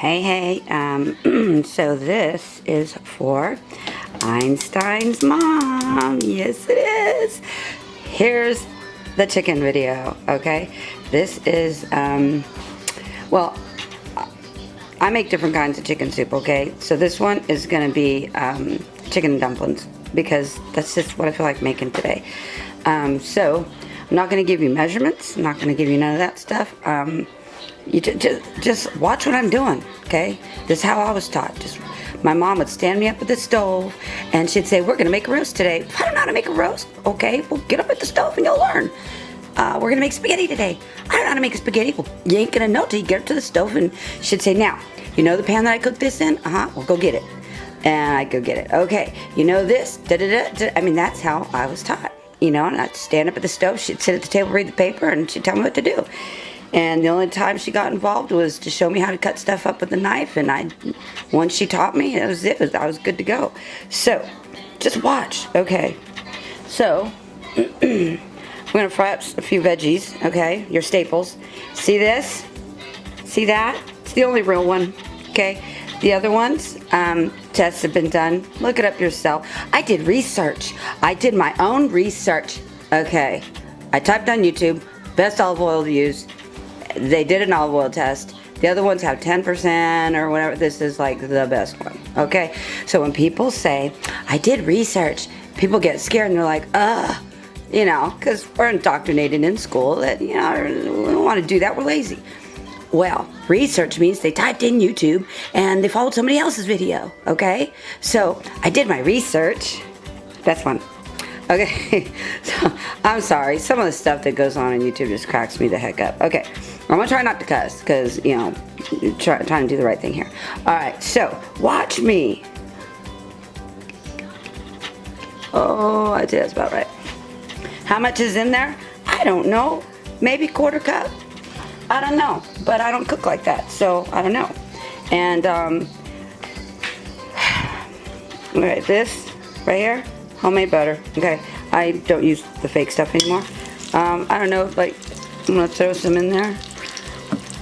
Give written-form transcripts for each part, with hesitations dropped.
Hey, so this is for Einstein's mom. Yes, it is. Here's the chicken video, okay? This is, well, I make different kinds of chicken soup, okay? So this one is gonna be chicken dumplings because that's just what I feel like making today. So I'm not gonna give you measurements. I'm not gonna give you none of that stuff. You just watch what I'm doing, okay? This is how I was taught. My mom would stand me up at the stove and she'd say, we're gonna make a roast today. I don't know how to make a roast. Okay, well get up at the stove and you'll learn. We're gonna make spaghetti today. I don't know how to make a spaghetti. Well, you ain't gonna know till you get up to the stove. And she'd say, now, you know the pan that I cooked this in? Well go get it. And I'd go get it. Okay, you know this? I mean, that's how I was taught. You know, and I'd stand up at the stove, she'd sit at the table, read the paper, and she'd tell me what to do. And the only time she got involved was to show me how to cut stuff up with a knife. And once she taught me, that was it. I was good to go. So, just watch. Okay. So, we're going to fry up a few veggies. Okay. Your staples. See this? See that? It's the only real one. Okay. The other ones, tests have been done. Look it up yourself. I did research. I did my own research. Okay. I typed on YouTube, best olive oil to use. They did an olive oil test. The other ones have 10% or whatever. This is like the best one. Okay? So when people say, I did research, people get scared and they're like, you know, because we're indoctrinated in school that, you know, we don't want to do that. We're lazy. Well, research means they typed in YouTube and they followed somebody else's video. Okay? So I did my research. Best one. Okay, so I'm sorry. Some of the stuff that goes on YouTube just cracks me the heck up. Okay, I'm gonna try not to cuss because, you know, trying to do the right thing here. All right, so watch me. Oh, I'd say that's about right. How much is in there? I don't know. Maybe quarter cup. I don't know, but I don't cook like that, so I don't know. And all right, this right here. Homemade butter. Okay, I don't use the fake stuff anymore. I don't know, like, I'm gonna throw some in there.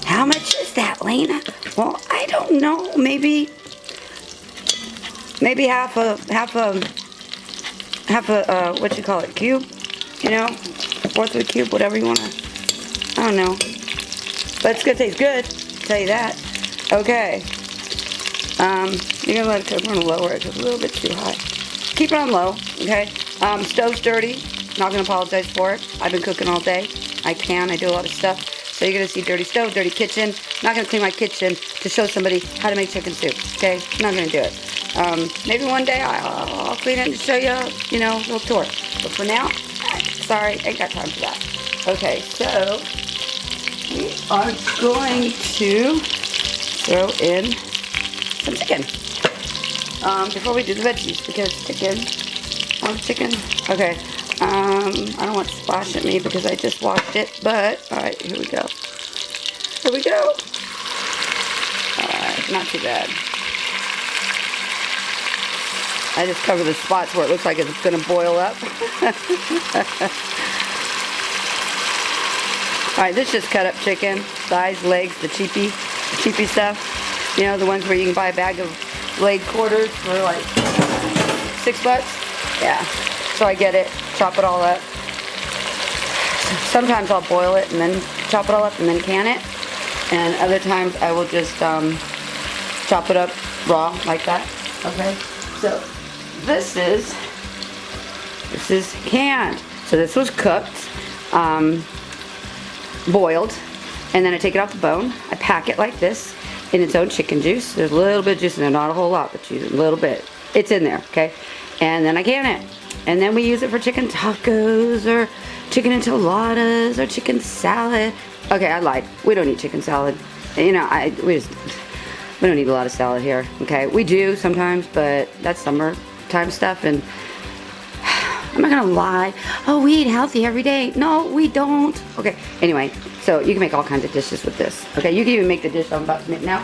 How much is that, Lena? Well, I don't know. Maybe half a what you call it, cube? You know, fourth of a cube, whatever you wanna. I don't know, but it's gonna taste good. I'll tell you that. Okay. You're gonna let it cook. I'm gonna lower it. It's a little bit too high. Keep it on low, okay? Stove's dirty. Not gonna apologize for it. I've been cooking all day. I do a lot of stuff. So you're gonna see dirty stove, dirty kitchen. Not gonna clean my kitchen to show somebody how to make chicken soup, okay? Not gonna do it. Maybe one day I'll clean it and show you, you know, a little tour. But for now, sorry, ain't got time for that. Okay, so we are going to throw in some chicken. Before we do the veggies, because chicken, okay, I don't want to splash at me because I just washed it, but, alright, here we go, alright, not too bad. I just cover the spots where it looks like it's going to boil up. Alright, this is just cut up chicken, thighs, legs, the cheapy stuff, you know, the ones where you can buy a bag of leg quarters for like $6. Yeah, so I get it, chop it all up. Sometimes I'll boil it and then chop it all up and then can it, and other times I will just chop it up raw like that. Okay, so this is canned. So this was cooked, boiled, and then I take it off the bone. I pack it like this in its own chicken juice. There's a little bit of juice in there, not a whole lot, but a little bit. It's in there, okay? And then I can it. And then we use it for chicken tacos or chicken enchiladas or chicken salad. Okay, I lied. We don't eat chicken salad. You know, we don't eat a lot of salad here, okay? We do sometimes, but that's summertime stuff, and I'm not gonna lie. Oh, we eat healthy every day. No, we don't. Okay, anyway, so you can make all kinds of dishes with this. Okay, you can even make the dish I'm about to make now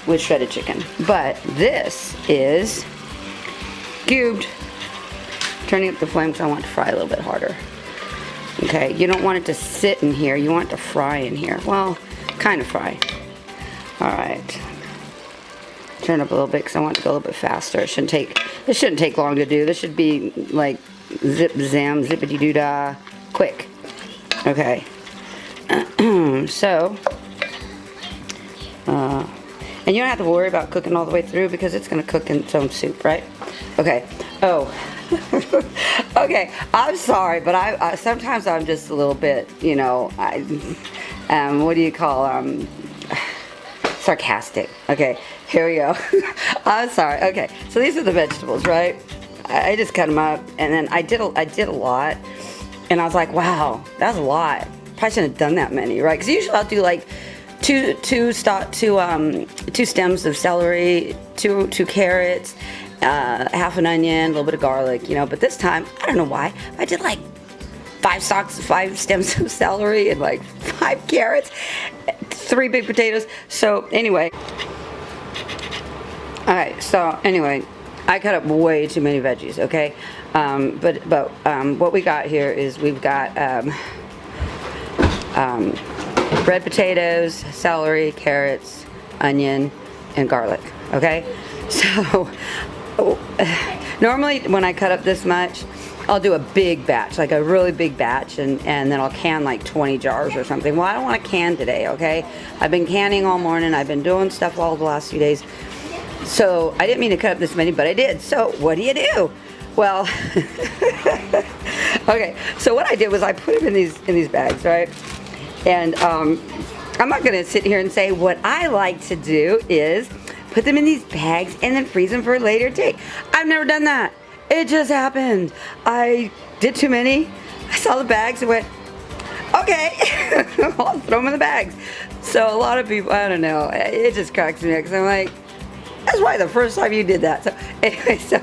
with shredded chicken. But this is cubed. Turning up the flame because I want it to fry a little bit harder. Okay, you don't want it to sit in here. You want it to fry in here. Well, kind of fry. All right. turn up a little bit because I want it to go a little bit faster. This shouldn't take long to do. This should be like zip zam, zippity doo dah, quick. Okay. So, and you don't have to worry about cooking all the way through because it's going to cook in its own soup, right? Okay. Oh. Okay. I'm sorry, but I sometimes I'm just a little bit, you know, what do you call sarcastic. Okay. Here we go. I'm sorry. Okay. So these are the vegetables, right? I just cut them up, and then I did a lot, and I was like, wow, that's a lot. Probably shouldn't have done that many, right? Because usually I'll do like two stems of celery, two carrots, half an onion, a little bit of garlic, you know. But this time, I don't know why, I did like 5 stems of celery and like 5 carrots, 3 big potatoes. So anyway, all right. So anyway, I cut up way too many veggies. Okay, but what we got here is we've got red potatoes, celery, carrots, onion, and garlic. Okay, so normally when I cut up this much, I'll do a big batch, like a really big batch, and then I'll can like 20 jars or something. Well, I don't want to can today, okay? I've been canning all morning. I've been doing stuff all the last few days. So I didn't mean to cut up this many, but I did. So what do you do? Well, okay. So what I did was I put them in these bags, right? And I'm not gonna sit here and say what I like to do is put them in these bags and then freeze them for a later date. I've never done that. It just happened. I did too many. I saw the bags and went, okay, I'll throw them in the bags. So a lot of people, I don't know, it just cracks me up because I'm like, that's why the first time you did that. So anyway, so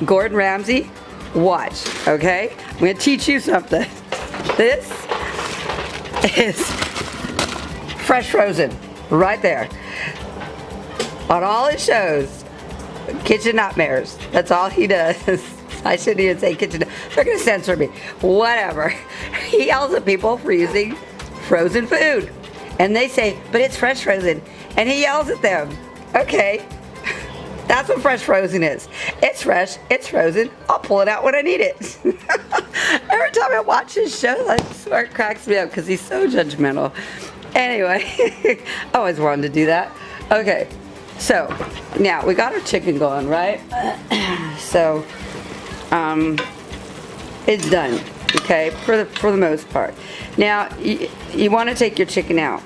Gordon Ramsay, watch, okay? I'm gonna teach you something. This is fresh frozen, right there. On all his shows, Kitchen Nightmares. That's all he does. I shouldn't even say kitchen. They're gonna censor me. Whatever. He yells at people for using frozen food. And they say, but it's fresh frozen. And he yells at them. Okay. That's what fresh frozen is. It's fresh, it's frozen, I'll pull it out when I need it. Every time I watch his show, I swear it cracks me up because he's so judgmental. Anyway, I always wanted to do that. Okay, so now we got our chicken going, right? So, it's done, okay, for the most part. Now, you want to take your chicken out.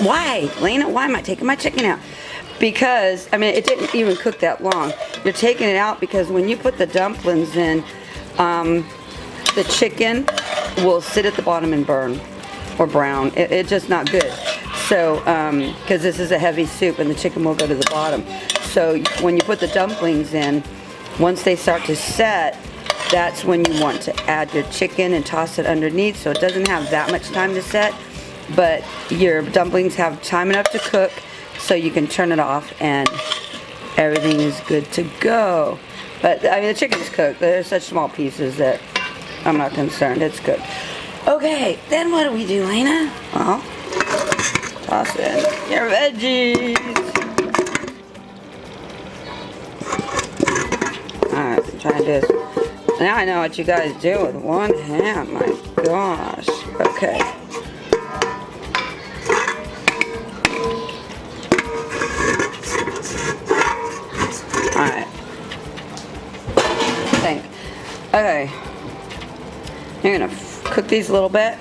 Why? Lena, why am I taking my chicken out? Because, I mean, it didn't even cook that long. You're taking it out because when you put the dumplings in, the chicken will sit at the bottom and burn or brown. It's just not good. So, because this is a heavy soup and the chicken will go to the bottom. So when you put the dumplings in, once they start to set, that's when you want to add your chicken and toss it underneath so it doesn't have that much time to set. But your dumplings have time enough to cook so you can turn it off and everything is good to go. But I mean, the chicken's cooked. They're such small pieces that I'm not concerned. It's good. Okay, then what do we do, Lena? Well, toss in your veggies. Alright, try this. Now I know what you guys do with one hand. My gosh. Okay. Alright. Okay. You're gonna cook these a little bit.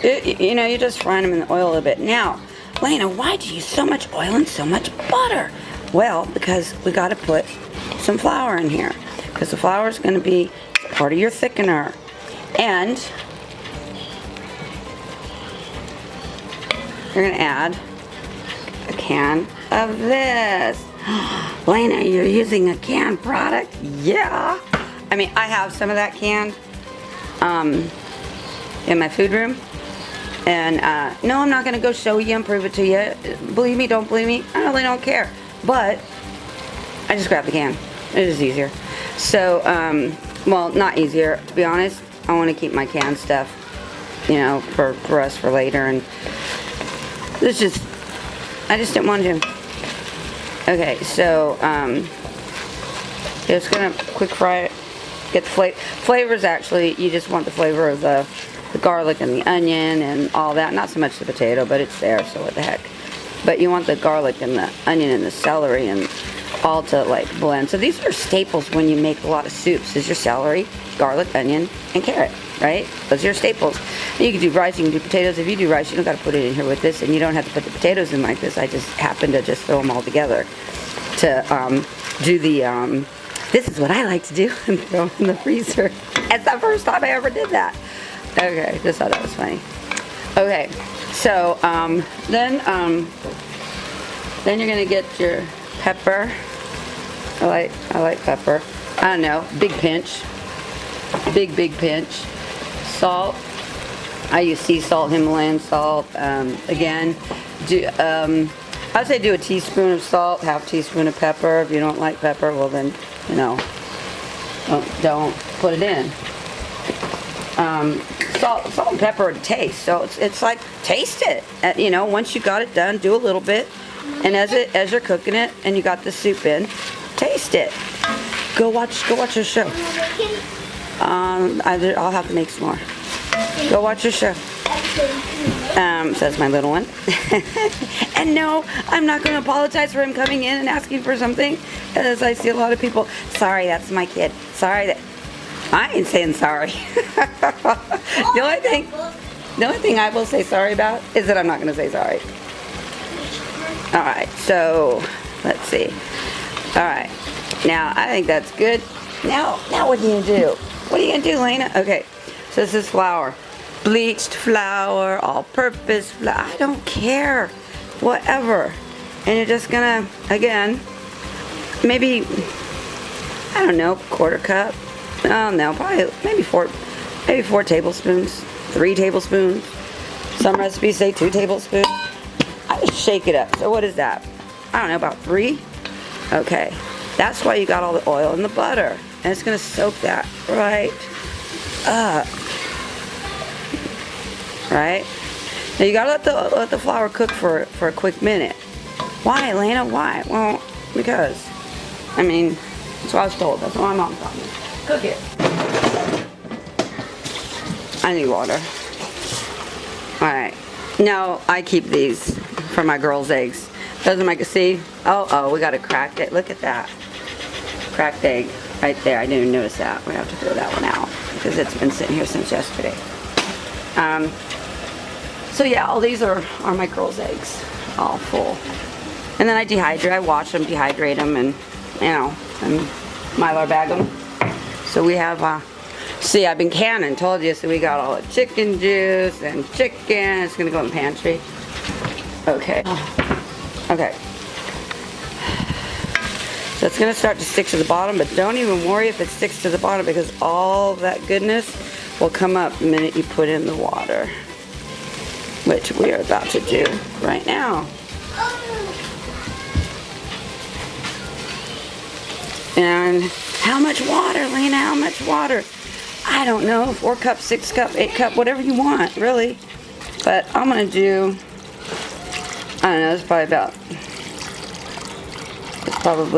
You know, you're just frying them in the oil a little bit. Now, Lena, why do you use so much oil and so much butter? Well, because we gotta put some flour in here. Because the flour is gonna be part of your thickener. And you're gonna add a can of this. Lena, you're using a canned product? Yeah. I mean, I have some of that canned in my food room. And no, I'm not going to go show you and prove it to you. Believe me, don't believe me. I really don't care. But I just grab the can. It is easier. So, well, not easier. To be honest, I want to keep my canned stuff, you know, for us for later. And this just, I just didn't want to. Okay, so just gonna quick fry it. Get the flavors. Actually, you just want the flavor of the garlic and the onion and all that. Not so much the potato, but it's there, so what the heck. But you want the garlic and the onion and the celery and all to like blend. So these are staples when you make a lot of soups. Is your celery, garlic, onion, and carrot, right? Those are your staples. And you can do rice, you can do potatoes. If you do rice, you don't got to put it in here with this, and you don't have to put the potatoes in like this. I just happen to just throw them all together to do the, this is what I like to do, and throw them in the freezer. It's the first time I ever did that. Okay, just thought that was funny. Okay, so then you're gonna get your pepper. I like pepper. I don't know, big pinch, big pinch. Salt. I use sea salt, Himalayan salt. Again, I'd say do a teaspoon of salt, half teaspoon of pepper. If you don't like pepper, well then, you know, don't put it in. Salt and pepper to taste. So it's like, taste it. You know, once you got it done, do a little bit. And as you're cooking it and you got the soup in, taste it. Go watch your show. I'll have to make some more. Go watch your show. Says my little one. And no, I'm not going to apologize for him coming in and asking for something, as I see a lot of people. Sorry, that's my kid. Sorry that. I ain't saying sorry. The only thing I will say sorry about is that I'm not going to say sorry. All right, so let's see. All right, now I think that's good. Now what are you going to do? What are you going to do, Lena? Okay, so this is flour. Bleached flour, all-purpose flour. I don't care. Whatever. And you're just going to, again, maybe, I don't know, quarter cup. Oh no, probably maybe four tablespoons, 3 tablespoons. Some recipes say 2 tablespoons. I just shake it up. So what is that? I don't know, about 3? Okay. That's why you got all the oil and the butter. And it's gonna soak that right up. Right? Now you gotta let the flour cook for a quick minute. Why, Elena? Why? Well, because, I mean, that's what I was told. That's what my mom taught me. Cook it. I need water. Alright. Now, I keep these for my girls' eggs. Doesn't make a see? Oh, we got a cracked egg. Look at that. Cracked egg right there. I didn't even notice that. We have to throw that one out because it's been sitting here since yesterday. So yeah, all these are my girls' eggs. All full. And then I dehydrate. I wash them, dehydrate them, and, you know, and Mylar bag them. So we have, see, I've been canning, told you, so we got all the chicken juice and chicken. It's gonna go in the pantry. Okay. Okay. So it's gonna start to stick to the bottom, but don't even worry if it sticks to the bottom because all that goodness will come up the minute you put in the water, which we are about to do right now. And how much water, Lena? How much water? I don't know, 4 cups, 6 cup, 8 cup, whatever you want, really. But I'm gonna do, I don't know, it's probably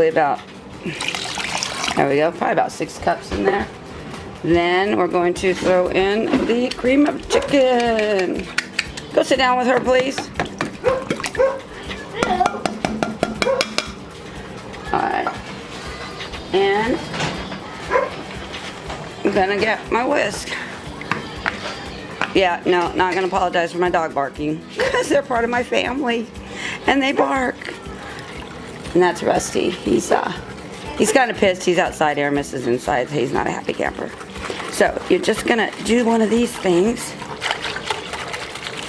about, there we go, probably about 6 cups in there. Then we're going to throw in the cream of chicken. Go sit down with her, please. Alright. And I'm gonna get my whisk. Yeah, no, not gonna apologize for my dog barking because they're part of my family and they bark. And that's Rusty. He's kind of pissed. He's outside. Aramis is inside. So he's not a happy camper. So you're just gonna do one of these things.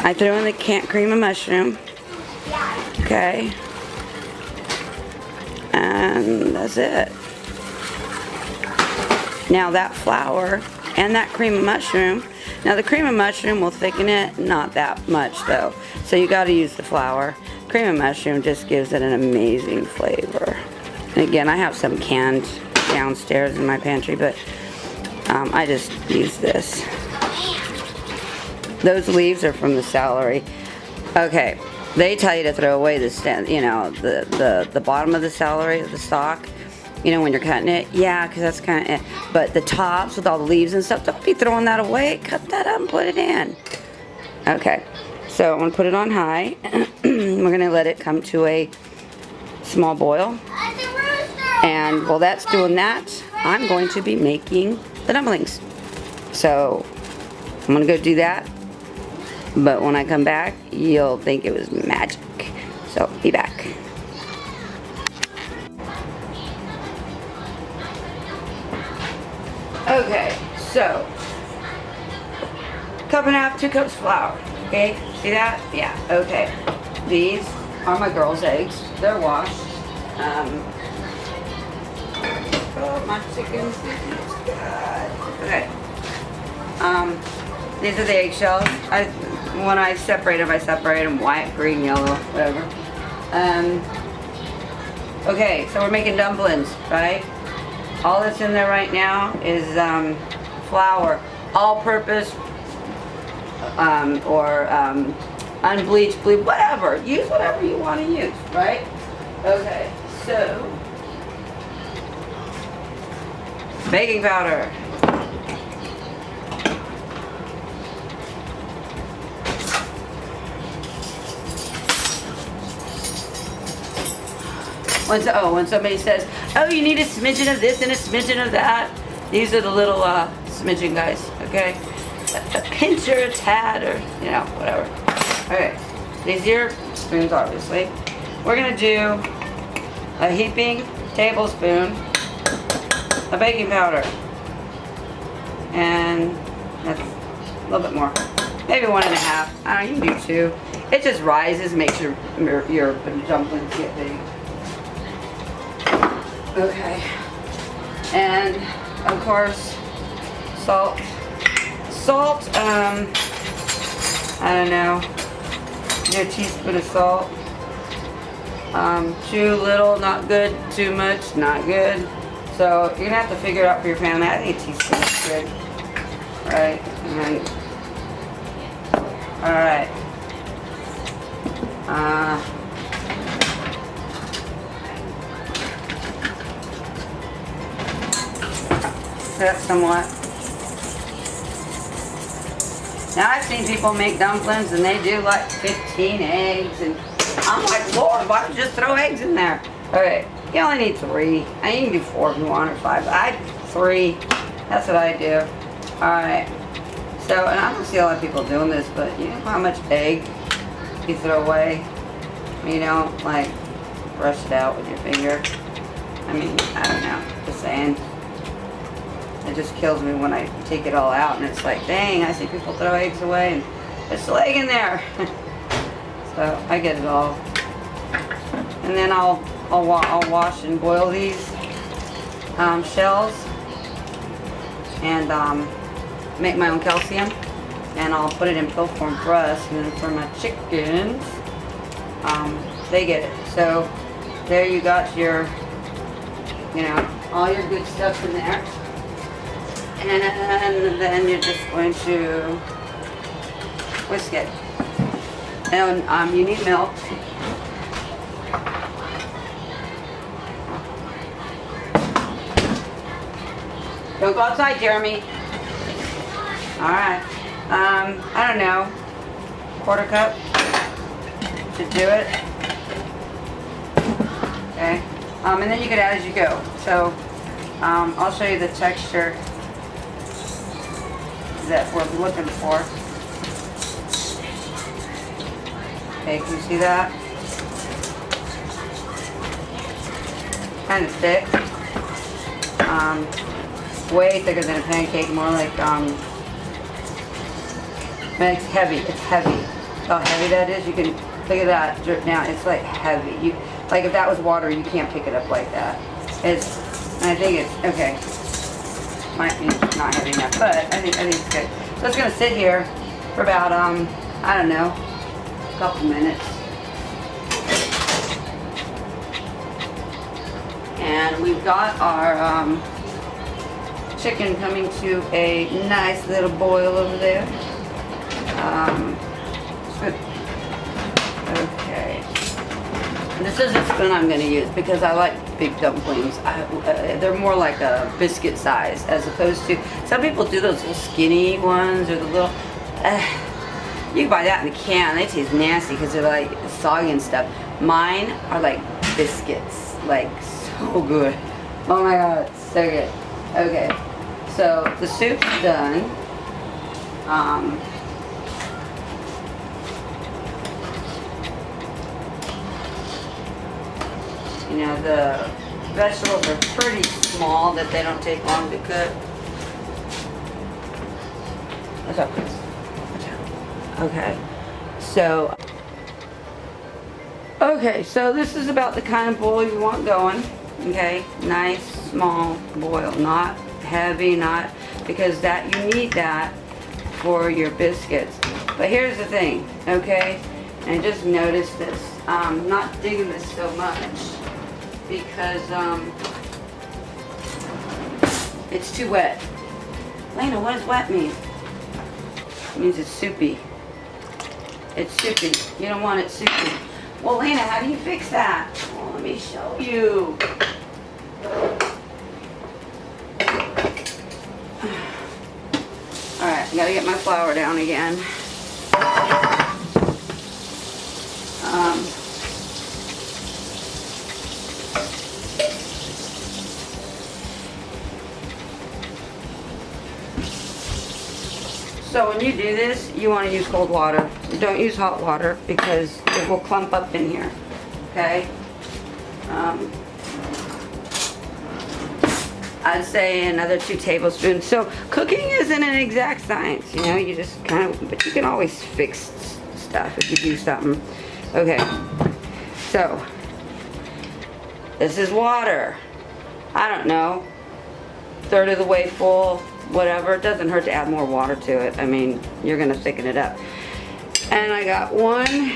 I threw in the canned cream of mushroom. Okay. And that's it. Now that flour and that cream of mushroom, now the cream of mushroom will thicken it, not that much though. So you gotta use the flour. Cream of mushroom just gives it an amazing flavor. And again, I have some canned downstairs in my pantry, but I just use this. Those leaves are from the celery. Okay, They tell you to throw away the stem, you know, the bottom of the celery, the stalk, you know, when you're cutting it. Yeah, because that's kind of, but the tops with all the leaves and stuff, don't be throwing that away. Cut that up and put it in. Okay, so I'm going to put it on high. We're going to let it come to a small boil. And while that's doing that, I'm going to be making the dumplings. So I'm going to go do that. But when I come back, you'll think it was magic. So be back. Okay, so cup and a half, 2 cups flour. Okay, see that? Yeah, okay. These are my girls' eggs. They're washed. Oh, my chicken. Okay. These are the eggshells. When I separate them white, green, yellow, whatever. Okay, so we're making dumplings, right? All that's in there right now is flour, all-purpose or unbleached, whatever. Use whatever you want to use, right? Okay, so baking powder. When somebody says, oh, you need a smidgen of this and a smidgen of that, these are the little smidgen guys, okay? A pinch or a tad or, you know, whatever. Okay, these are your spoons, obviously. We're gonna do a heaping tablespoon of baking powder. And that's a little bit more. Maybe 1.5. I don't know, you can do 2. It just rises, makes your dumplings get big. Okay, and of course, salt. Salt, I don't know, do a teaspoon of salt. Too little, not good. Too much, not good. So you're gonna have to figure it out for your family. I think a teaspoon is good, right? And all right. That somewhat. Now I've seen people make dumplings and they do like 15 eggs and I'm like, Lord, why don't you just throw eggs in there? Okay, you only need 3. And you can do 4 if you want or 5. I 3. That's what I do. Alright. So, and I don't see a lot of people doing this, but you know how much egg you throw away? You know, like brush it out with your finger. I mean, I don't know. Just saying. It just kills me when I take it all out and it's like, dang, I see people throw eggs away and there's still egg in there. So I get it all. And then I'll wash and boil these shells and make my own calcium. And I'll put it in pill form for us. And then for my chickens, they get it. So there you got your, you know, all your good stuff in there. And then you're just going to whisk it. And you need milk. Don't go outside, Jeremy. Alright. I don't know. 1/4 cup to do it. Okay. And then you can add as you go. So I'll show you the texture that we're looking for. Okay, can you see that? Kind of thick. Way thicker than a pancake, more like, man, it's heavy, it's heavy. How heavy that is, you can, look at that drip down, it's like heavy. Like if that was water, you can't pick it up like that. And I think it's, okay. Might be not heavy enough, but I think it's good. So it's gonna sit here for about, I don't know, a couple minutes. And we've got our chicken coming to a nice little boil over there. It's good. Okay. This is a spoon I'm going to use because I like big dumplings. They're more like a biscuit size as opposed to, some people do those little skinny ones or the little, you can buy that in a can. They taste nasty because they're like soggy and stuff. Mine are like biscuits, like so good. Oh my god, so good. Okay, so the soup's done. You know, the vegetables are pretty small that they don't take long to cook. What's up, Chris? Okay, so this is about the kind of boil you want going. Okay, nice small boil, not heavy, not, because that you need that for your biscuits. But here's the thing, okay, and just notice this. I'm not digging this so much because it's too wet. Lena, what does wet mean? It means it's soupy. It's soupy. You don't want it soupy. Well, Lena, how do you fix that? Well, let me show you. Alright, I gotta get my flour down again. So when you do this, you want to use cold water. Don't use hot water because it will clump up in here. Okay? I'd say another 2 tablespoons. So cooking isn't an exact science, you know, you just kind of, but you can always fix stuff if you do something. Okay, so this is water. I don't know, 1/3 of the way full, whatever. It doesn't hurt to add more water to it. I mean, you're gonna thicken it up. And I got 1,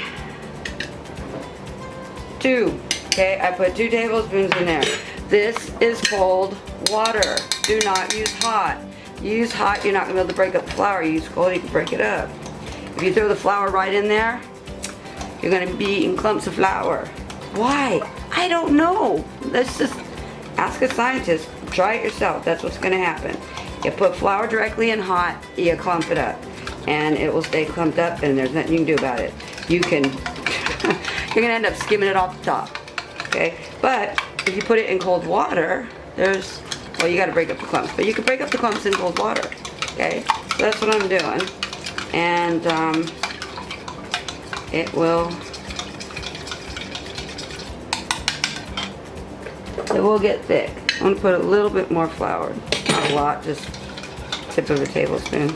2. Okay, I put 2 tablespoons in there. This is cold water. Do not use hot. Use hot, you're not gonna be able to break up the flour. Use cold, you can break it up. If you throw the flour right in there, you're gonna be eating clumps of flour. Why? I don't know. Let's just ask a scientist. Try it yourself. That's what's gonna happen. You put flour directly in hot, you clump it up. And it will stay clumped up and there's nothing you can do about it. You can, you're gonna end up skimming it off the top. Okay? But if you put it in cold water, there's, well, you gotta break up the clumps, but you can break up the clumps in cold water. Okay? So that's what I'm doing. And it will get thick. I'm gonna put a little bit more flour. Not a lot, just tip of a tablespoon.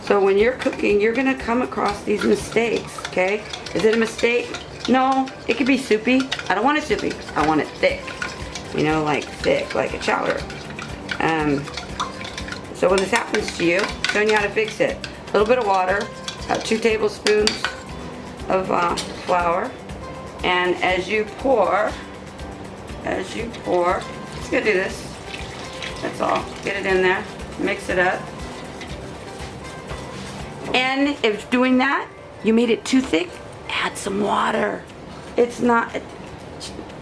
So when you're cooking, you're gonna come across these mistakes, okay? Is it a mistake? No, it could be soupy. I don't want it soupy. I want it thick. You know, like thick, like a chowder. So when this happens to you, I'm showing you how to fix it. A little bit of water, 2 tablespoons of flour, and as you pour, just gonna do this. That's all. Get it in there, mix it up. And if doing that, you made it too thick, add some water. It's not,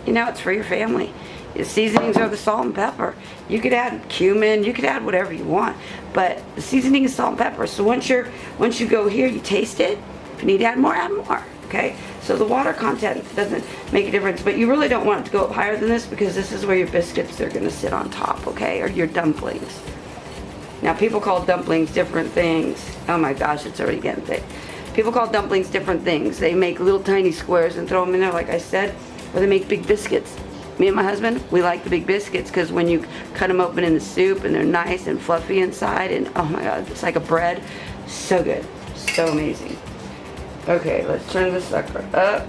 you know, it's for your family. The seasonings are the salt and pepper. You could add cumin, you could add whatever you want, but the seasoning is salt and pepper. So once you go here, you taste it. If you need to add more, okay? So the water content doesn't make a difference, but you really don't want it to go up higher than this because this is where your biscuits are gonna sit on top, okay? Or your dumplings. Now people call dumplings different things. Oh my gosh, it's already getting thick. People call dumplings different things. They make little tiny squares and throw them in there, like I said, or they make big biscuits. Me and my husband, we like the big biscuits because when you cut them open in the soup and they're nice and fluffy inside and oh my god, it's like a bread. So good, so amazing. Okay, let's turn this sucker up.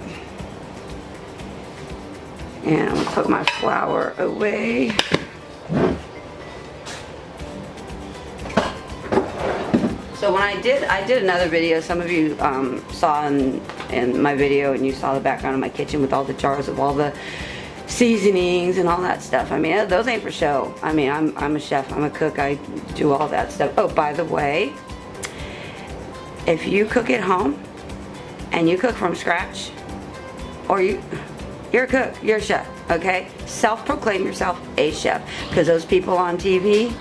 And I'm gonna put my flour away. So when I did another video, some of you saw in my video and you saw the background of my kitchen with all the jars of all the seasonings and all that stuff. I mean, those ain't for show. I mean, I'm a chef, I'm a cook, I do all that stuff. Oh, by the way, if you cook at home and you cook from scratch, or you're a cook, you're a chef, okay? Self-proclaim yourself a chef, because those people on TV,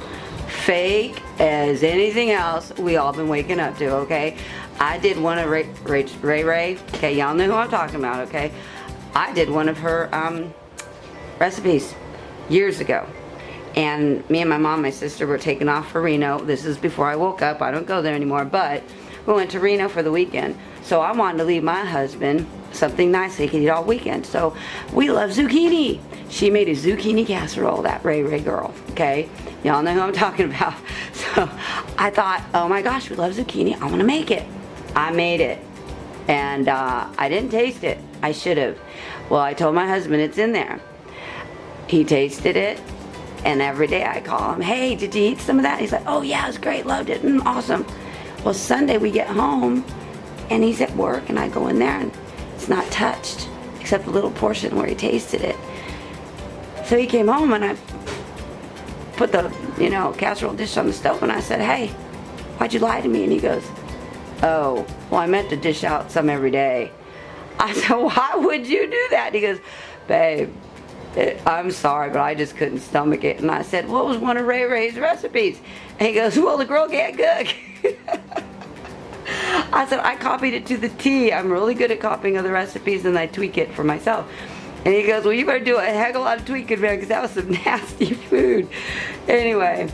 fake as anything else, we all been waking up to, okay? I did one of Ray, okay, y'all know who I'm talking about, okay? I did one of her recipes years ago. And me and my mom, my sister were taking off for Reno. This is before I woke up. I don't go there anymore, but we went to Reno for the weekend. So I wanted to leave my husband something nice so he could eat all weekend. So we love zucchini. She made a zucchini casserole, that Ray girl, okay? Y'all know who I'm talking about. So I thought, oh my gosh, we love zucchini. I want to make it. I made it. And I didn't taste it. I should have. Well, I told my husband it's in there. He tasted it. And every day I call him, hey, did you eat some of that? He's like, oh yeah, it was great, loved it, awesome. Well, Sunday we get home, and he's at work, and I go in there, and it's not touched, except a little portion where he tasted it. So he came home, and I put the, casserole dish on the stove, and I said, hey, why'd you lie to me? And he goes, oh, well, I meant to dish out some every day. I said, why would you do that? And he goes, babe, I'm sorry, but I just couldn't stomach it. And I said, what was one of Ray's recipes? And he goes, well, the girl can't cook. I said, I copied it to the T. I'm really good at copying other recipes, and I tweak it for myself. And he goes, well, you better do a heck of a lot of tweaking, man, because that was some nasty food. Anyway,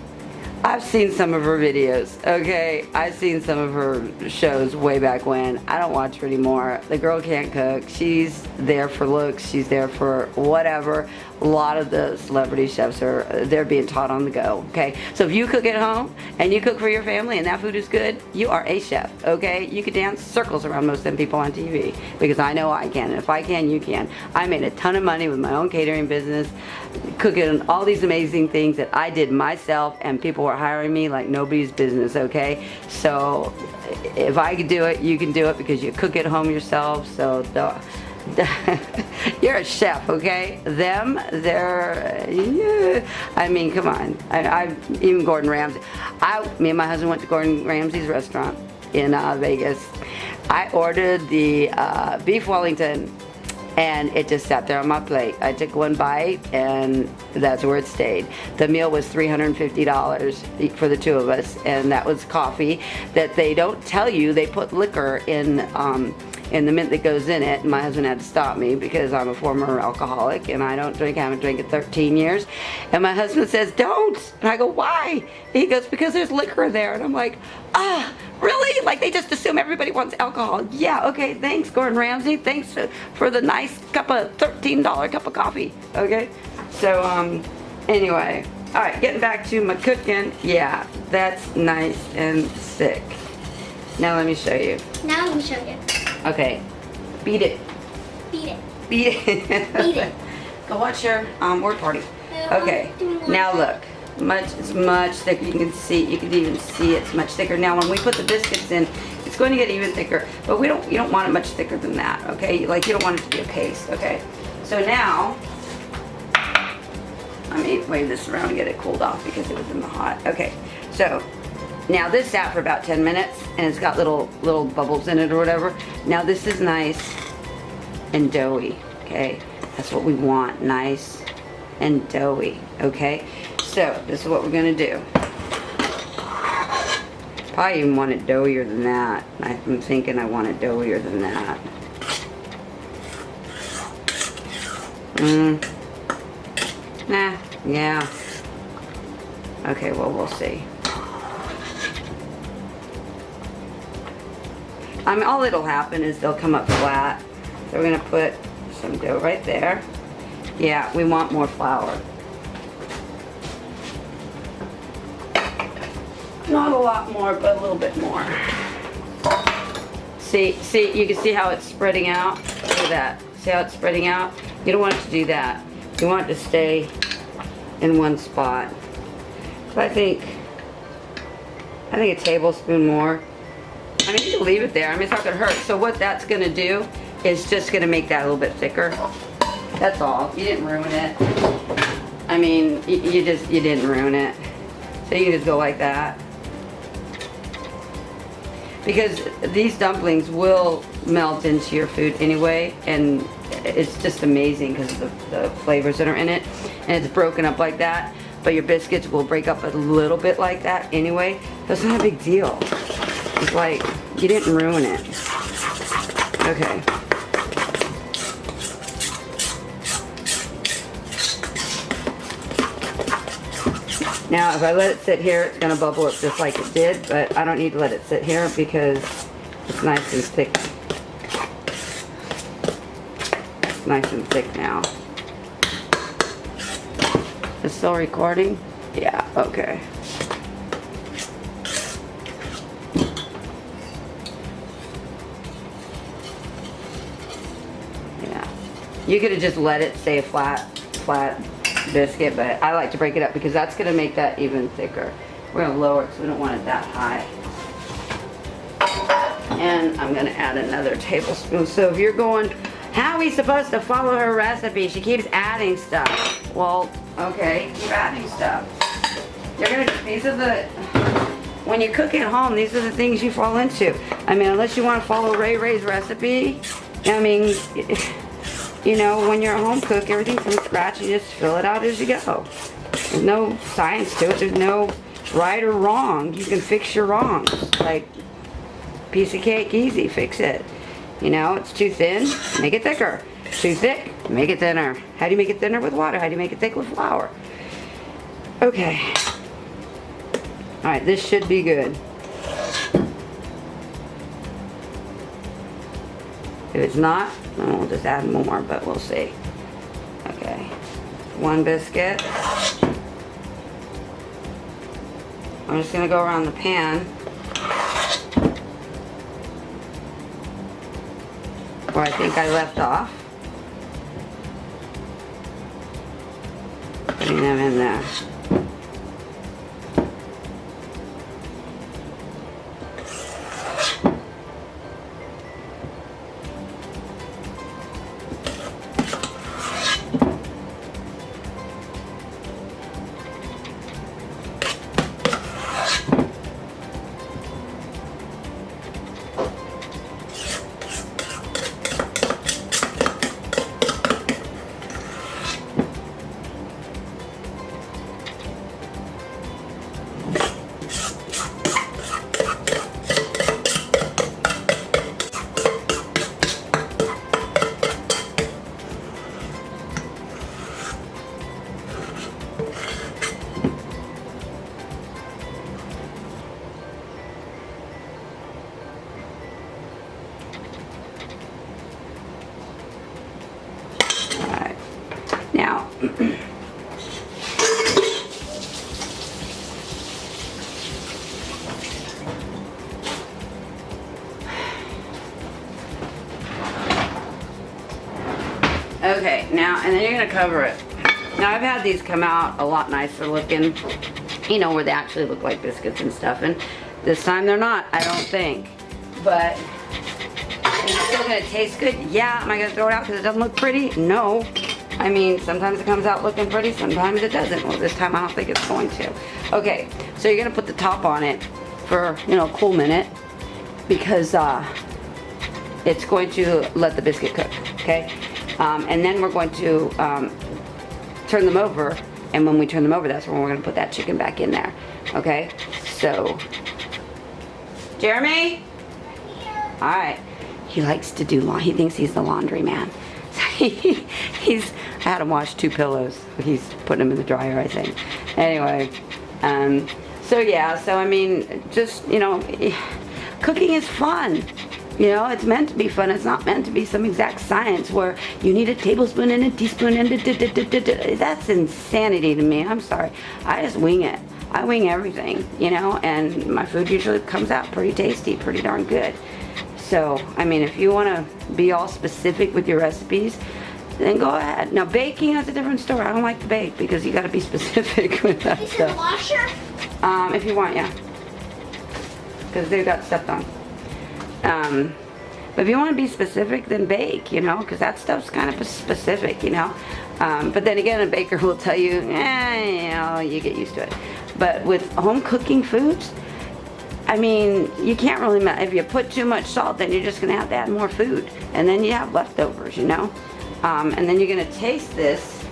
I've seen some of her videos, okay? I've seen some of her shows way back when. I don't watch her anymore. The girl can't cook. She's there for looks. She's there for whatever. A lot of the celebrity chefs they're being taught on the go, okay? So if you cook at home and you cook for your family and that food is good, you are a chef, okay? You could dance circles around most of them people on TV, because I know I can, and if I can, you can. I made a ton of money with my own catering business, cooking all these amazing things that I did myself, and people were hiring me like nobody's business, okay? So if I could do it, you can do it, because you cook at home yourself. So you're a chef, okay? They're, yeah. I mean, come on. Even Gordon Ramsay. Me and my husband went to Gordon Ramsay's restaurant in Vegas. I ordered the beef Wellington, and it just sat there on my plate. I took one bite, and that's where it stayed. The meal was $350 for the two of us, and that was coffee that they don't tell you. They put liquor in the mint that goes in it. And my husband had to stop me because I'm a former alcoholic and I don't drink. I haven't drank in 13 years. And my husband says, don't. And I go, why? And he goes, because there's liquor there. And I'm like, really? Like, they just assume everybody wants alcohol. Yeah, okay, thanks, Gordon Ramsay. Thanks for the nice $13 cup of coffee. Okay? So, anyway. All right, getting back to my cooking. Yeah, that's nice and thick. Now let me show you. Now let me show you. Okay, beat it. Beat it. Beat it. Beat it. Go watch your word party. Okay, now look. It's much thicker. You can even see it's much thicker. Now when we put the biscuits in, it's going to get even thicker. But you don't want it much thicker than that, okay? Like, you don't want it to be a paste, okay? So now, let me wave this around and get it cooled off because it was in the hot. Okay, so now this sat for about 10 minutes and it's got little bubbles in it or whatever. Now this is nice and doughy, okay? That's what we want, nice and doughy, okay? So this is what we're gonna do. Probably even want it doughier than that. I'm thinking I want it doughier than that. Nah, yeah. Okay, well, we'll see. I mean, all that'll happen is they'll come up flat. So we're gonna put some dough right there. Yeah, we want more flour. Not a lot more, but a little bit more. See, you can see how it's spreading out? Look at that. See how it's spreading out? You don't want it to do that. You want it to stay in one spot. So I think a tablespoon more. I mean, you can leave it there. I mean, it's not gonna hurt. So what that's gonna do is just gonna make that a little bit thicker. That's all. You didn't ruin it. I mean, you didn't ruin it. So you can just go like that. Because these dumplings will melt into your food anyway, and it's just amazing because of the flavors that are in it, and it's broken up like that. But your biscuits will break up a little bit like that anyway. That's not a big deal. It's like you didn't ruin it. Okay. Now, if I let it sit here, it's gonna bubble up just like it did, but I don't need to let it sit here because it's nice and thick. It's nice and thick now. Is it still recording? Yeah, okay. Yeah. You could have just let it stay a flat biscuit, but I like to break it up because that's going to make that even thicker. We're going to lower it because we don't want it that high. And I'm going to add another tablespoon. So if you're going, how are we supposed to follow her recipe? She keeps adding stuff. Well, okay, keep adding stuff. You're going to, these are the, when you cook at home, these are the things you fall into. I mean, unless you want to follow Ray Ray's recipe, I mean, you know, when you're a home cook, everything from scratch, you just fill it out as you go. There's no science to it. There's no right or wrong. You can fix your wrongs. Like, piece of cake, easy, fix it. You know, it's too thin, make it thicker. Too thick, make it thinner. How do you make it thinner? With water. How do you make it thick? With flour. Okay. Alright, this should be good. If it's not, then we'll just add more, but we'll see. Okay. One biscuit. I'm just going to go around the pan where I think I left off. Putting them in there. Now, okay, now, and then you're going to cover it. Now, I've had these come out a lot nicer looking, you know, where they actually look like biscuits and stuff, and this time they're not, I don't think. But, is it still going to taste good? Yeah. Am I going to throw it out because it doesn't look pretty? No. I mean, sometimes it comes out looking pretty, sometimes it doesn't. Well, this time I don't think it's going to. Okay, so you're going to put the top on it for, you know, a cool minute because it's going to let the biscuit cook, okay? And then we're going to turn them over, and when we turn them over, that's when we're going to put that chicken back in there, okay? So, Jeremy? All right. He likes to do laundry. He thinks he's the laundry man. I had him wash 2 pillows. He's putting them in the dryer, I think. Anyway, so yeah, so I mean, just, you know, cooking is fun. You know, it's meant to be fun. It's not meant to be some exact science where you need a tablespoon and a teaspoon and that's insanity to me. I'm sorry. I just wing it. I wing everything, you know, and my food usually comes out pretty tasty, pretty darn good. So, I mean, if you want to be all specific with your recipes, then go ahead. Now, baking, that's a different story. I don't like to bake because you got to be specific with that Is stuff. your washer? If you want, yeah. Because they got stuff on. But if you want to be specific, then bake, you know, because that stuff's kind of specific, you know. But then again, a baker will tell you, you know, you get used to it. But with home cooking foods, I mean, you can't really, if you put too much salt, then you're just gonna have to add more food. And then you have leftovers, you know? And then you're gonna taste this.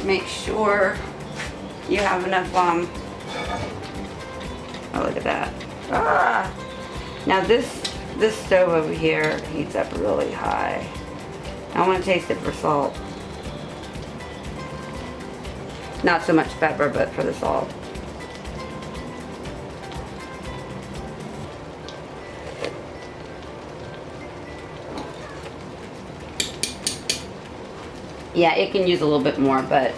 Make sure you have enough, oh, look at that. Ah! Now this stove over here heats up really high. I wanna taste it for salt. Not so much pepper, but for the salt. Yeah, it can use a little bit more, but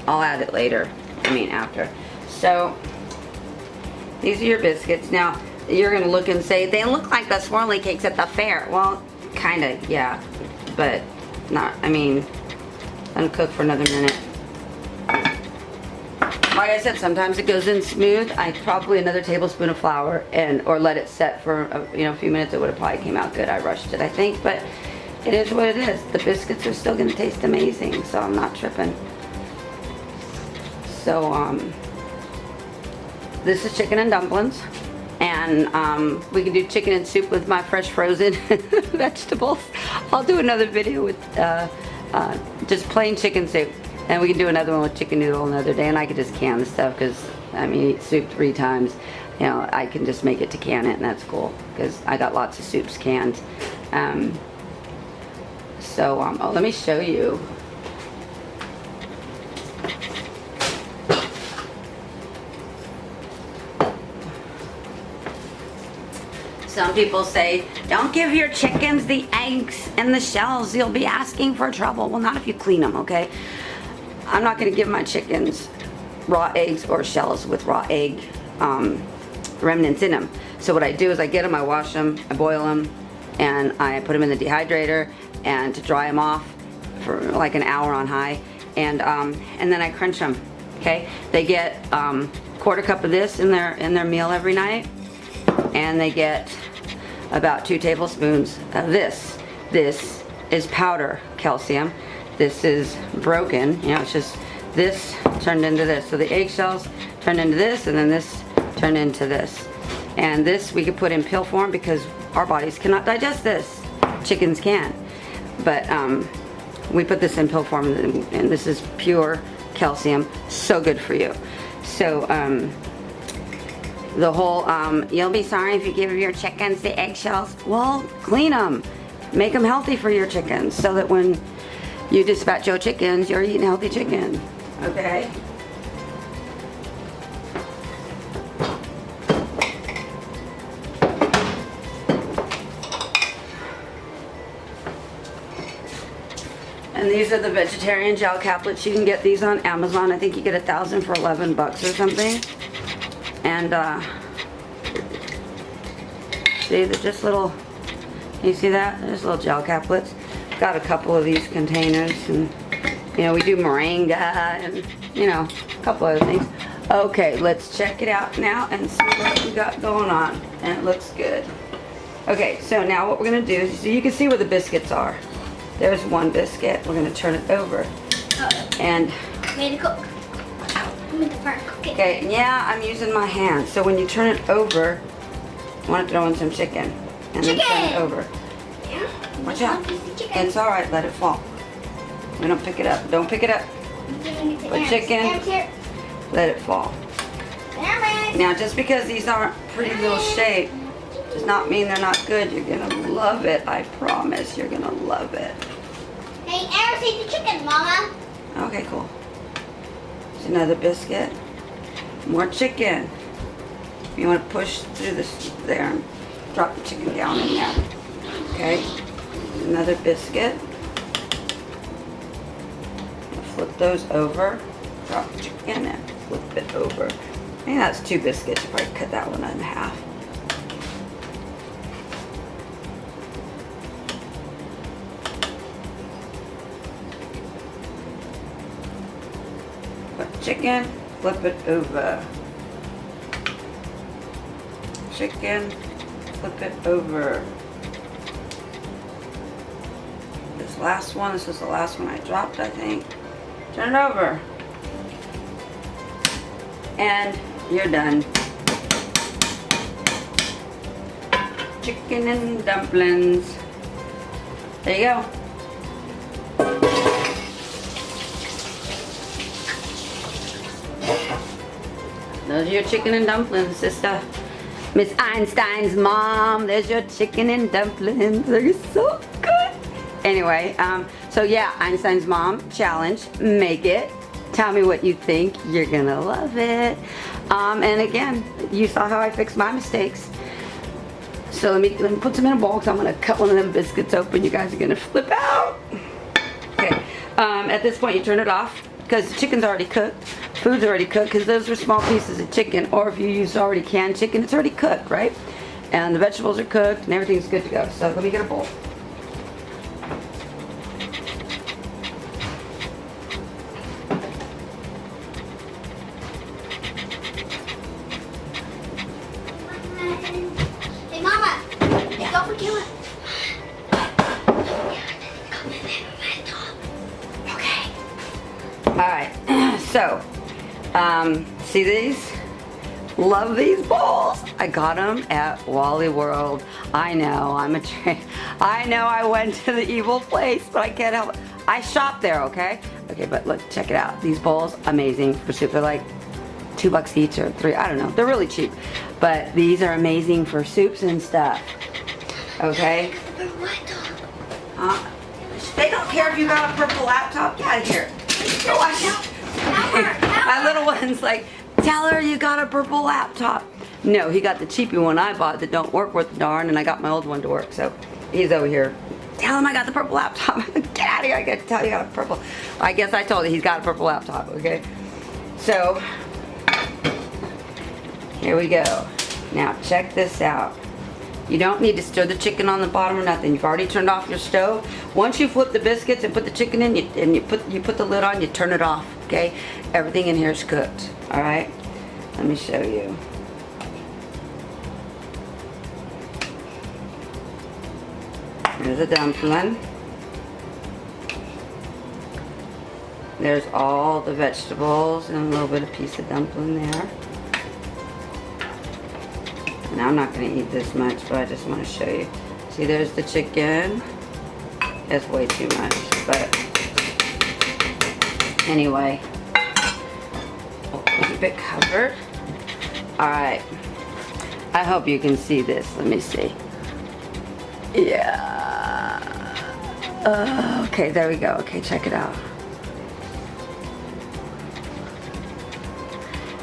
I'll add it later. I mean, after. So, these are your biscuits. Now, you're gonna look and say, they look like the swirly cakes at the fair. Well, kinda, yeah. But, not, I mean, let them cook for another minute. Like I said, sometimes it goes in smooth. Probably another tablespoon of flour, or let it set for a few minutes. It would have probably came out good. I rushed it, I think, but it is what it is. The biscuits are still gonna taste amazing, so I'm not tripping. So this is chicken and dumplings, and we can do chicken and soup with my fresh frozen vegetables. I'll do another video with just plain chicken soup. And we can do another one with chicken noodle another day, and I could just can the stuff because, I mean, eat soup 3 times. You know, I can just make it to can it, and that's cool because I got lots of soups canned. Oh, let me show you. Some people say, don't give your chickens the eggs and the shells. You'll be asking for trouble. Well, not if you clean them, okay? I'm not going to give my chickens raw eggs or shells with raw egg remnants in them. So what I do is I get them, I wash them, I boil them, and I put them in the dehydrator and to dry them off for like an hour on high, and then I crunch them. Okay, they get quarter cup of this in their meal every night, and they get about 2 tablespoons of this. This is powder calcium. This is broken, you know, it's just this turned into this. So the eggshells turned into this, and then this turned into this. And this we could put in pill form because our bodies cannot digest this. Chickens can. But we put this in pill form, and this is pure calcium. So good for you. So the whole, you'll be sorry if you give your chickens the eggshells. Well, clean them. Make them healthy for your chickens so that when you dispatch your chickens, you're eating healthy chicken, okay? And these are the vegetarian gel caplets. You can get these on Amazon. I think you get 1,000 for 11 bucks or something. And see, they're just little, you see that? There's little gel caplets. Got a couple of these containers, and you know, we do moringa and you know, a couple other things. Okay, let's check it out now and see what we got going on. And it looks good. Okay, so now what we're gonna do is, so you can see where the biscuits are. There's one biscuit. We're gonna turn it over. And Made to cook. I'm in the front cooking. okay, yeah, I'm using my hand. So when you turn it over, I want to throw in some chicken. And then turn it over. Watch out. It's alright, let it fall. We don't pick it up. Don't pick it up. Put chicken, let it fall. Now just because these aren't pretty little shape does not mean they're not good. You're gonna love it. I promise you're gonna love it. Hey, Eris, eat the chicken, Mama. Okay, cool. There's another biscuit. More chicken. You want to push through this there and drop the chicken down in there. Okay. Another biscuit. Flip those over. Drop the chicken and flip it over. I think that's 2 biscuits. You probably cut that one in half. Put chicken, flip it over. Chicken, flip it over. This last one, this is the last one I dropped, I think. Turn it over. And you're done. chicken and dumplings. There you go. Those are your chicken and dumplings, sister. Miss Einstein's mom, there's your chicken and dumplings. They're so good. Anyway, so yeah, Einstein's mom challenge. Make it. Tell me what you think. You're gonna love it. And again, you saw how I fixed my mistakes. So let me put some in a bowl because I'm gonna cut one of them biscuits open. You guys are gonna flip out. Okay. At this point, you turn it off because the chicken's already cooked. Food's already cooked because those are small pieces of chicken. Or if you use already canned chicken, it's already cooked, right? And the vegetables are cooked and everything's good to go. So let me get a bowl. Hey, Mama. Yeah. Don't forget it. Okay. Alright, so, see these? Love these bowls. I got them at Wally World. I know, I know I went to the evil place, but I can't help it. I shop there, okay? Okay, but look, check it out. These bowls, amazing for soup. They're like $2 each or $3, I don't know. They're really cheap. But these are amazing for soups and stuff. Okay? They don't care if you got a purple laptop. Get out of here. Go watch out. My little one's like, tell her you got a purple laptop. No, he got the cheapy one I bought that don't work worth a darn, and I got my old one to work. So he's over here. Tell him I got the purple laptop. Get out of here. I got to tell you I got a purple. I guess I told you he's got a purple laptop, okay? So, here we go. Now, check this out. You don't need to stir the chicken on the bottom or nothing. You've already turned off your stove. Once you flip the biscuits and put the chicken in, you put the lid on, you turn it off, okay? Everything in here is cooked, all right? Let me show you. There's a dumpling. There's all the vegetables and a little bit of piece of dumpling there. And I'm not going to eat this much, but I just want to show you. See, there's the chicken. That's way too much, but anyway, we'll keep it covered. All right. I hope you can see this. Let me see. Yeah. Okay, there we go. Okay, check it out.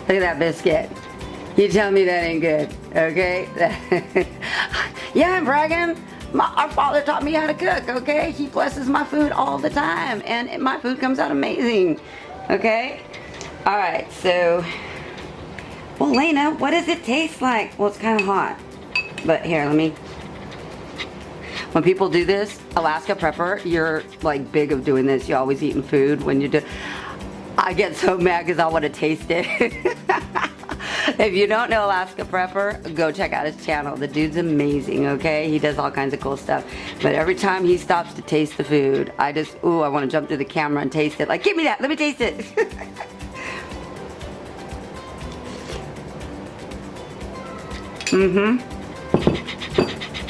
Look at that biscuit. You tell me that ain't good, okay? Yeah, I'm bragging. Our father taught me how to cook, okay? He blesses my food all the time, and my food comes out amazing, okay? All right, so, well, Lena, what does it taste like? Well, it's kind of hot, but here, let me. When people do this, Alaska Prepper, you're like big of doing this. You're always eating food when you do. I get so mad because I want to taste it. If you don't know Alaska Prepper, go check out his channel. The dude's amazing, okay? He does all kinds of cool stuff. But every time he stops to taste the food, I just, ooh, I want to jump through the camera and taste it. Like, give me that. Let me taste it.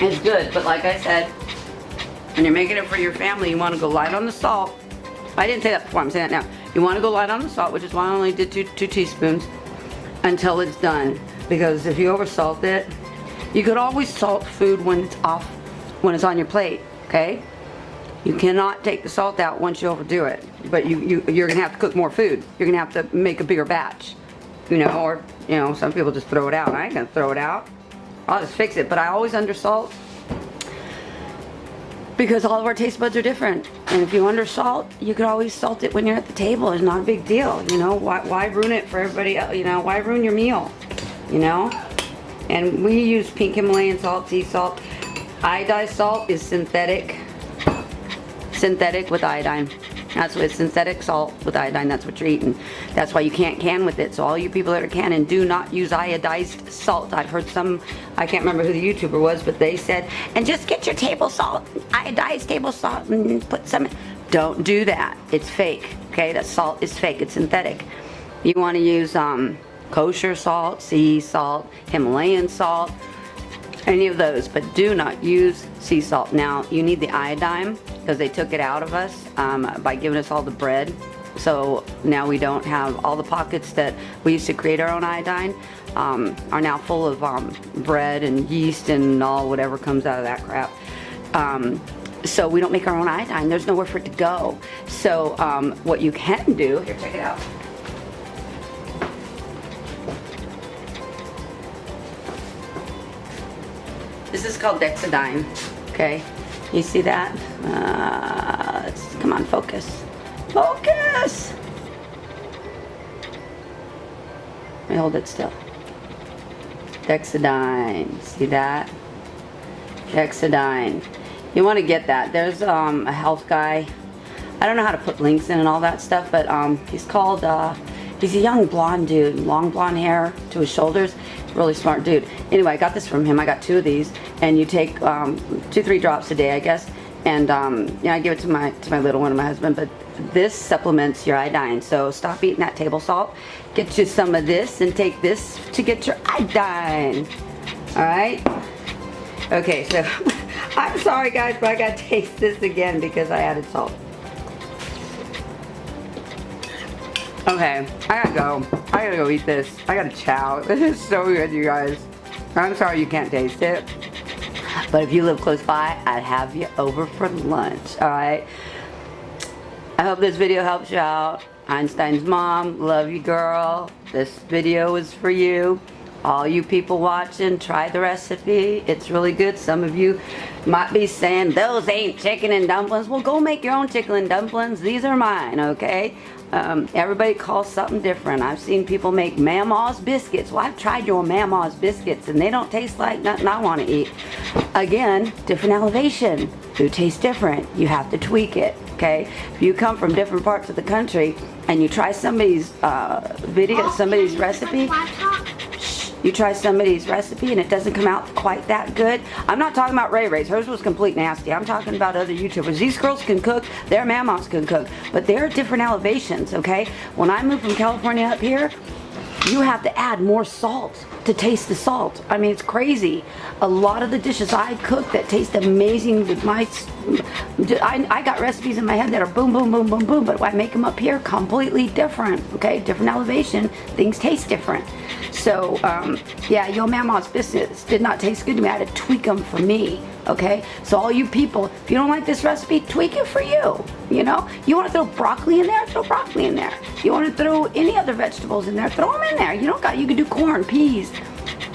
It's good, but like I said, when you're making it for your family, you want to go light on the salt. I didn't say that before, I'm saying that now. You want to go light on the salt, which is why I only did two teaspoons until it's done. Because if you oversalt it, you could always salt food when it's off, when it's on your plate, okay? You cannot take the salt out once you overdo it. But you're going to have to cook more food. You're going to have to make a bigger batch. You know, or, you know, some people just throw it out. I ain't going to throw it out. I'll just fix it. But I always undersalt because all of our taste buds are different. And if you undersalt, you could always salt it when you're at the table. It's not a big deal, you know. Why ruin it for everybody else? You know, why ruin your meal? You know? And we use pink Himalayan salt, sea salt. Iodized salt is synthetic with iodine. That's what it's, synthetic salt with iodine. That's what you're eating. That's why you can't can with it. So all you people that are canning, do not use iodized salt. I've heard some, I can't remember who the YouTuber was, but they said, and just get your table salt, iodized table salt, and put some. Don't do that. It's fake. Okay, that salt is fake. It's synthetic. You want to use kosher salt, sea salt, Himalayan salt. any of those, but do not use sea salt. Now, you need the iodine because they took it out of us by giving us all the bread. So now we don't have all the pockets that we used to create our own iodine are now full of bread and yeast and all whatever comes out of that crap. So we don't make our own iodine. There's nowhere for it to go. So what you can do, here, check it out. This is called Dexedine, okay? You see that? Come on, focus. Focus! Let me hold it still. Dexedine, see that? Dexedine. You want to get that. There's a health guy. I don't know how to put links in and all that stuff, but he's called, he's a young blonde dude, long blonde hair to his shoulders. Really smart dude. Anyway, I got this from him. I got 2 of these, and you take 2-3 drops a day, I guess. And I give it to my little one and my husband. But this supplements your iodine. So stop eating that table salt. Get you some of this and take this to get your iodine. All right. Okay. So I'm sorry, guys, but I gotta taste this again because I added salt. Okay, I gotta go eat this. I gotta chow. This is so good, you guys. I'm sorry you can't taste it, but if you live close by, I'd have you over for lunch, alright? I hope this video helps you out. Einstein's mom, love you, girl. This video is for you. All you people watching, try the recipe. It's really good. Some of you might be saying, those ain't chicken and dumplings. Well, go make your own chicken and dumplings. These are mine, okay? Everybody calls something different. I've seen people make Mama's biscuits. Well, I've tried your Mama's biscuits, and they don't taste like nothing I want to eat. Again, different elevation. Food tastes different. You have to tweak it, okay? If you come from different parts of the country, and you try somebody's video, somebody's recipe, you try somebody's recipe and it doesn't come out quite that good. I'm not talking about Ray Ray's. Hers was complete nasty. I'm talking about other YouTubers. These girls can cook. Their mamas can cook. But they're different elevations, okay? When I moved from California up here, you have to add more salt to taste the salt. I mean, it's crazy. A lot of the dishes I cook that taste amazing with my... I got recipes in my head that are boom, boom, boom, boom, boom, but when I make them up here, completely different, okay? Different elevation. Things taste different. So, yeah, your Mama's biscuits did not taste good to me. I had to tweak them for me, okay? So all you people, if you don't like this recipe, tweak it for you, you know? You want to throw broccoli in there? Throw broccoli in there. You want to throw any other vegetables in there? Throw them in there. You can do corn, peas.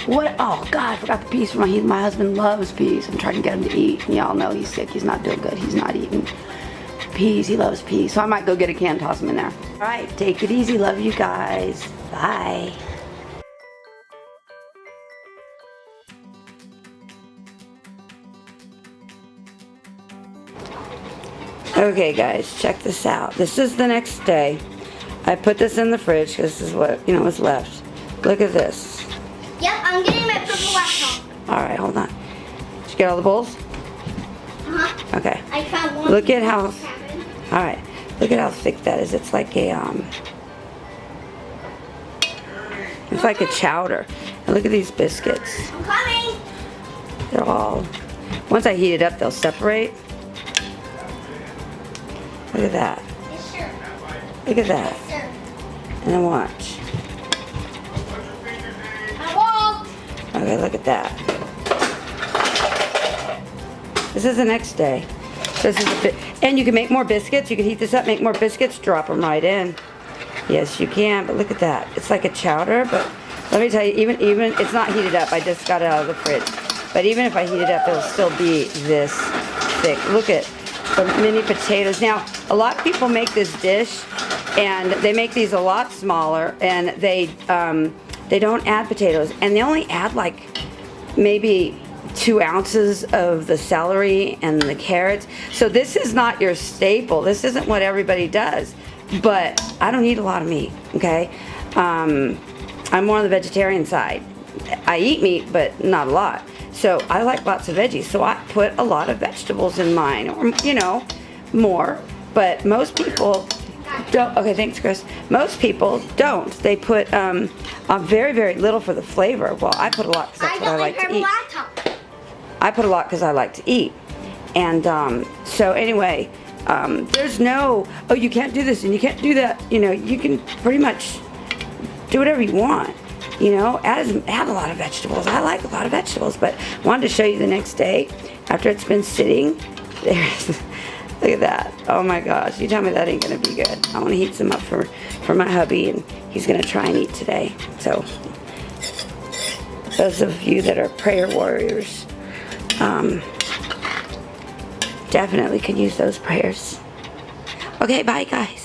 What? Oh, God, I forgot the peas. My husband loves peas. I'm trying to get him to eat. Y'all know he's sick. He's not doing good. He's not eating peas. He loves peas. So I might go get a can and toss them in there. All right, take it easy. Love you guys. Bye. Okay, guys, check this out. This is the next day. I put this in the fridge because this is what, was left. Look at this. Yep, I'm getting my purple laptop. All right, hold on. Did you get all the bowls? Uh-huh. Okay. I found one. Look at how, all right, look at how thick that is. It's like a, it's like a chowder. And look at these biscuits. I'm coming. They're all, once I heat it up, they'll separate. Look at that. Yes, sir. Look at that. Yes, sir. And then watch. I won't. Okay, look at that. This is the next day. This is a bit, and you can make more biscuits. You can heat this up, make more biscuits, drop them right in. Yes, you can, but look at that. It's like a chowder, but let me tell you, even it's not heated up. I just got it out of the fridge. But even if I heat it up, it'll still be this thick. Look at the mini potatoes. Now, a lot of people make this dish, and they make these a lot smaller, and they don't add potatoes, and they only add like maybe 2 ounces of the celery and the carrots. So this is not your staple. This isn't what everybody does. But I don't eat a lot of meat, okay? I'm more on the vegetarian side. I eat meat, but not a lot. So I like lots of veggies. So I put a lot of vegetables in mine, or, more. But most people don't. Okay, thanks, Chris. Most people don't. They put very, very little for the flavor. Well, I put a lot because that's what I like to eat. Laptop. I put a lot because I like to eat. And so anyway, there's no, oh, you can't do this and you can't do that. You know, you can pretty much do whatever you want. You know, add a lot of vegetables. I like a lot of vegetables, but wanted to show you the next day after it's been sitting. There's, look at that. Oh my gosh, you tell me that ain't gonna be good. I want to heat some up for my hubby, and he's gonna try and eat today. So those of you that are prayer warriors, definitely could use those prayers. Okay, bye guys.